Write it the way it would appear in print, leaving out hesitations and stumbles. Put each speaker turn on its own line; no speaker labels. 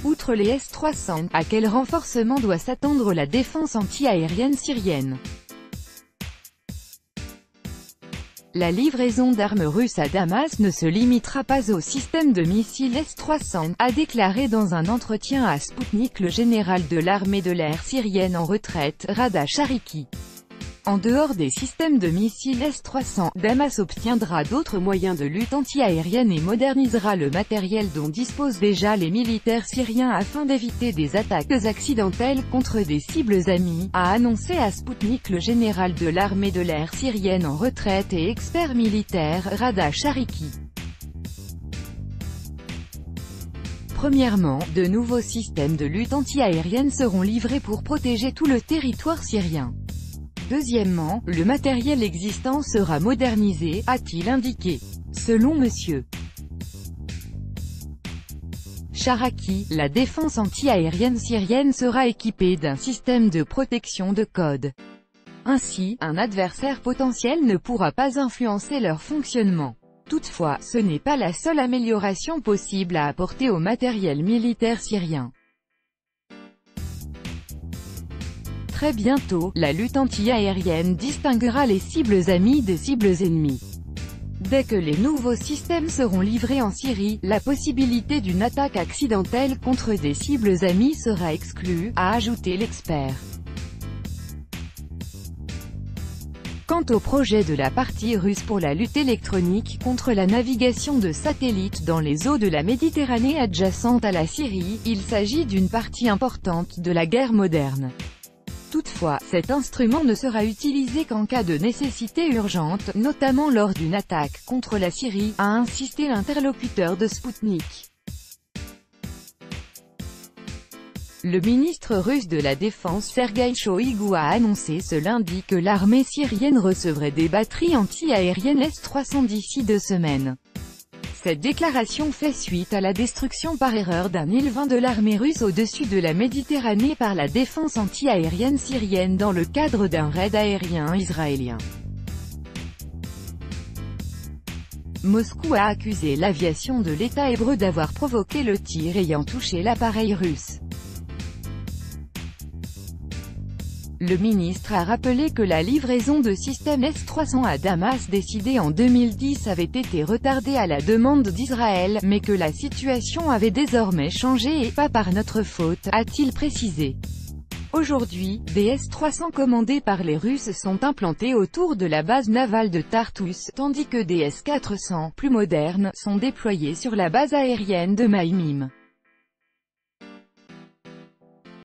Outre les S-300, à quel renforcement doit s'attendre la défense anti-aérienne syrienne? La livraison d'armes russes à Damas ne se limitera pas au système de missiles S-300, a déclaré dans un entretien à Sputnik le général de l'armée de l'air syrienne en retraite, Rada Shariki. En dehors des systèmes de missiles S-300, Damas obtiendra d'autres moyens de lutte anti-aérienne et modernisera le matériel dont disposent déjà les militaires syriens afin d'éviter des attaques accidentelles contre des cibles amies, a annoncé à Sputnik le général de l'armée de l'air syrienne en retraite et expert militaire, Rada Shariki. Premièrement, de nouveaux systèmes de lutte anti-aérienne seront livrés pour protéger tout le territoire syrien. Deuxièmement, le matériel existant sera modernisé, a-t-il indiqué. Selon M. Sharaki, la défense anti-aérienne syrienne sera équipée d'un système de protection de code. Ainsi, un adversaire potentiel ne pourra pas influencer leur fonctionnement. Toutefois, ce n'est pas la seule amélioration possible à apporter au matériel militaire syrien. Très bientôt, la lutte anti-aérienne distinguera les cibles amies des cibles ennemies. Dès que les nouveaux systèmes seront livrés en Syrie, la possibilité d'une attaque accidentelle contre des cibles amies sera exclue, a ajouté l'expert. Quant au projet de la partie russe pour la lutte électronique contre la navigation de satellites dans les eaux de la Méditerranée adjacente à la Syrie, il s'agit d'une partie importante de la guerre moderne. Toutefois, cet instrument ne sera utilisé qu'en cas de nécessité urgente, notamment lors d'une attaque contre la Syrie, a insisté l'interlocuteur de Sputnik. Le ministre russe de la Défense Sergueï Shoïgu a annoncé ce lundi que l'armée syrienne recevrait des batteries anti-aériennes S-300 d'ici 2 semaines. Cette déclaration fait suite à la destruction par erreur d'un Il-20 de l'armée russe au-dessus de la Méditerranée par la défense anti-aérienne syrienne dans le cadre d'un raid aérien israélien. Moscou a accusé l'aviation de l'État hébreu d'avoir provoqué le tir ayant touché l'appareil russe. Le ministre a rappelé que la livraison de systèmes S-300 à Damas décidée en 2010 avait été retardée à la demande d'Israël, mais que la situation avait désormais changé et pas par notre faute, a-t-il précisé. Aujourd'hui, des S-300 commandés par les Russes sont implantés autour de la base navale de Tartus, tandis que des S-400, plus modernes, sont déployés sur la base aérienne de Maïmim.